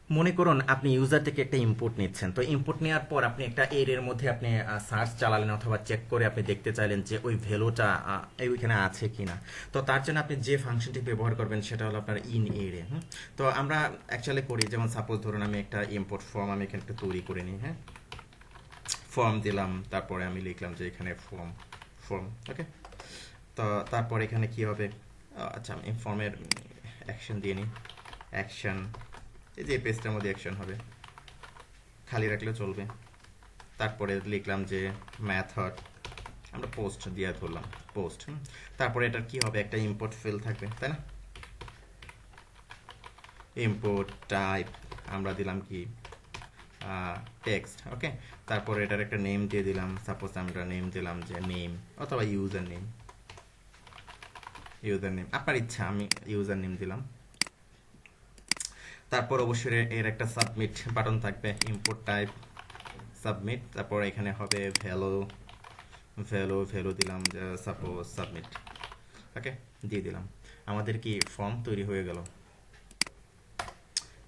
মনে করুন আপনি ইউজার থেকে একটা ইনপুট নিচ্ছেন, তো ইনপুট নেওয়ার পর আপনি একটা এর মধ্যে আপনি সার্চ চালালেন অথবা চেক করে আপনি দেখতে চাইলেন যে ওই ভ্যালুটা ওইখানে আছে কিনা। তো তার জন্য আপনি যে ফাংশনটি ব্যবহার করবেন সেটা হলো আপনার ইন এরে। তো আমরা অ্যাকচুয়ালি করি, যেমন সাপোজ ধরুন আমি একটা ইম্পোর্ট ফর্ম আমি এখানে একটা তৈরি করে নিই। হ্যাঁ, ফর্ম দিলাম, তারপরে আমি লিখলাম যে এখানে ফর্ম ফর্ম ওকে। তো তারপর এখানে কি হবে, আচ্ছা আমি ফর্মের অ্যাকশন দিয়ে নিই। অ্যাকশন, এই যে পেজটার মধ্যে অ্যাকশন হবে, খালি রাখলেও চলবে। তারপরে লিখলাম যে মেথড, আমরা পোস্ট দিয়ে ধরলাম পোস্ট। তারপরে এটার কি হবে, একটা ইম্পোর্ট ফিল্ড থাকবে, তাই না? ইম্পোর্ট টাইপ আমরা দিলাম কি টেক্সট ওকে। তারপরে এটার একটা নেম দিয়ে দিলাম, সাপোজ আমরা নেম দিলাম যে নেম অথবা ইউজার নেম। ইউজার নেম আপনার ইচ্ছা, আমি ইউজার নেম দিলাম। তারপর অবশ্যই এর একটা সাবমিট বাটন থাকবে, ইম্পোর্ট টাইপ সাবমিট। তারপর এখানে হবে ভ্যালু, ভ্যালু দিলাম যে সাপোজ সাবমিট ওকে, দিয়ে দিলাম। আমাদের কি ফর্ম তৈরি হয়ে গেল,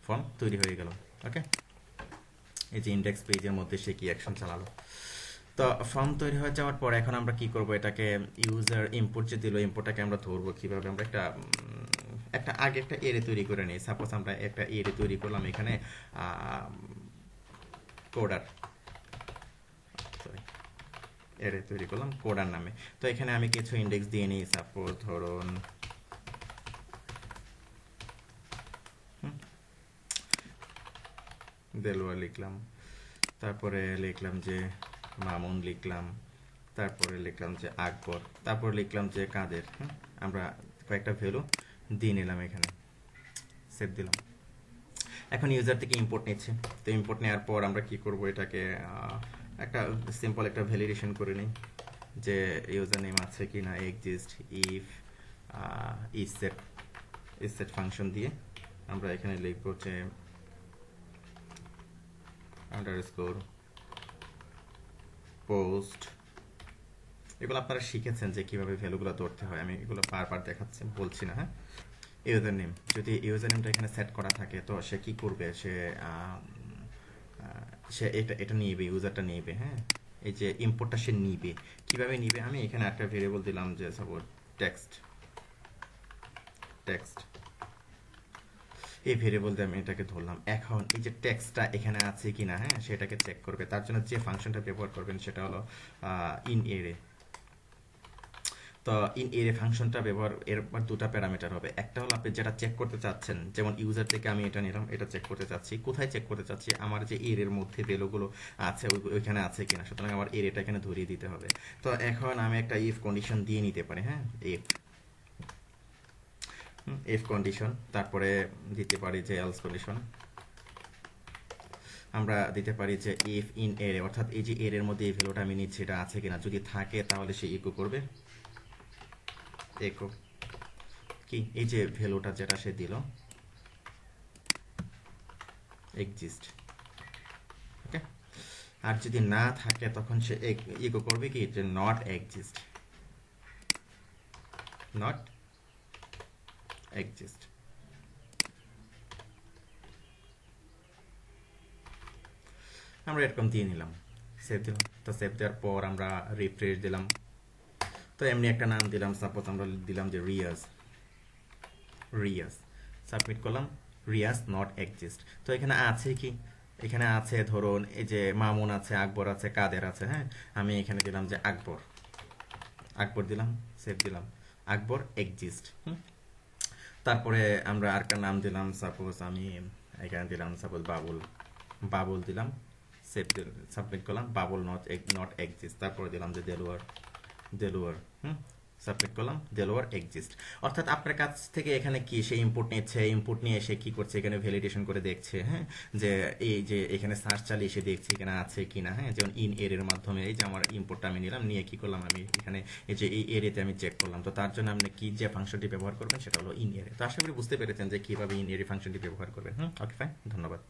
ফর্ম তৈরি হয়ে গেল ওকে। এই যে ইন্ডেক্স পেজের মধ্যে সে কি অ্যাকশন চালালো। তো ফর্ম তৈরি হয়ে যাওয়ার পর এখন আমরা কি করব, এটাকে ইউজার ইনপুট যে দিল, ইনপুটটাকে আমরা ধরবো কিভাবে, আমরা একটা একটা আগে একটা এরে তৈরি করে নিই। সাপোজ আমরা একটা এরে তৈরি করলাম এখানে কোডার, সরি এরে তৈরি করলাম কোডার নামে। তো এখানে আমি কিছু ইন্ডেক্স দিয়ে নিই, সাপোজ ধরুন দেলোয়া লিখলাম, তারপরে লিখলাম যে মামুন লিখলাম, তারপরে লিখলাম যে আকবর, তারপর লিখলাম যে কাদের। আমরা কয়েকটা ভ্যালু দিয়ে নিলাম এখানে, সেভ দিলাম। এখন ইউজার থেকে ইম্পোর্ট নিচ্ছে, তো ইম্পোর্ট নেওয়ার পর আমরা কি করব, এটাকে একটা সিম্পল একটা ভ্যালিডেশন করে নিই যে ইউজার নেম আছে কি না এক্সিস্ট। ইফ ইসেট, ইসেট ফাংশন দিয়ে আমরা এখানে লিখবো যে আন্ডারস্কোর পোস্ট। এগুলো আপনারা শিখেছেন যে কিভাবে ভ্যালুগুলো ধরতে হয়, আমি এগুলো বারবার দেখাচ্ছি, বলছি না। হ্যাঁ, ইউজার নেম, যদি ইউজার নেমটা এখানে সেট করা থাকে তো সে কি করবে, সে সে এটা এটা নিবে, ইউজারটা নিবে। হ্যাঁ, এই যে ইম্পোর্টটা সে নিবে, কিভাবে নিবে, আমি এখানে একটা ভেরিয়েবল দিলাম যে সাপোজ টেক্সট, টেক্সট এই ভেরিয়েবল দিয়ে আমি এটাকে ধরলাম। এখন এই যে টেক্সটটা এখানে আছে কিনা, হ্যাঁ সেটাকে চেক করবে। তার জন্য যে ফাংশনটা ব্যবহার করবেন সেটা হলো ইন এরে। তো ইন এরে ফাংশনটা ব্যবহার, এর দুটা প্যারামিটার হবে। একটা হলো আপনি যেটা চেক করতে চাচ্ছেন, যেমন ইউজার থেকে আমি এটা নিলাম, এটা চেক করতে চাচ্ছি। কোথায় চেক করতে চাচ্ছি, আমার যে এর মধ্যে ভ্যালুগুলো আছে ওইখানে আছে কিনা, সুতরাং আমার এরটা এখানে ধরিয়ে দিতে হবে। তো এখন আমি একটা ইফ কন্ডিশন দিয়ে নিতে পারি। হ্যাঁ, ইফ ইফ কন্ডিশন, তারপরে দিতে পারি যে এলস কন্ডিশন। আমরা দিতে পারি যে ইফ ইন এরে, অর্থাৎ এই যে এর মধ্যে এই ভ্যালুটা আমি নিচ্ছি এটা আছে কিনা, যদি থাকে তাহলে সে ইকো করবে, ইকো কি এই যে ভ্যালুটা যেটা সে দিল এক্সিস্ট ওকে। আর যদি না থাকে তখন সে ইকো করবে কি, যে নট এক্সিস্ট, নট এক্সিস্ট। আমরা এরকম দিয়ে নিলাম, সেভ দিলাম। তো সেভ দেওয়ার পর আমরা রিফ্রেশ দিলাম, তো এমনি একটা নাম দিলাম, সাপোজ আমরা দিলাম যে রিয়াজ, রিয়াজ সাবমিট করলাম, রিয়াজ নট এক্সিস্ট। তো এখানে আছে কি, এখানে আছে ধরুন এই যে মামুন আছে, আকবর আছে, কাদের আছে। হ্যাঁ, আমি এখানে দিলাম যে আকবর, আকবর দিলাম, সেভ দিলাম, আকবর এক্সিস্ট। তারপরে আমরা আরেকটা নাম দিলাম, সাপোজ আমি এখানে দিলাম সাপোজ বাবুল, বাবুল দিলাম, সেভ সাবমিট করলাম, বাবুল নট নট এক্সিস্ট। তারপরে দিলাম যে দেলোয়ার, দেলোয়ার সাবমিট করলাম, দেলোয়ার এক্সিস্ট। অর্থাৎ আপনার কাছ থেকে এখানে কি সে ইনপুট নিচ্ছে, ইনপুট নিয়ে সে কি করছে, এখানে ভ্যালিডেশন করে দেখছে। হ্যাঁ, যে এই যে এখানে সার্চ চালিয়ে সে দেখছে এখানে আছে কিনা। হ্যাঁ, যেমন ইন এর মাধ্যমে এই যে আমার ইনপুটটা আমি নিলাম, নিয়ে কি করলাম, আমি এখানে এই যে এই এরিয়াতে আমি চেক করলাম। তো তার জন্য আপনি কি যে ফাংশনটি ব্যবহার করবেন সেটা হলো ইন এরে। তো আশা করি বুঝতে পেরেছেন যে কিভাবে ইন এরে ফাংশনটি ব্যবহার করবেন। ওকে ফাইন, ধন্যবাদ।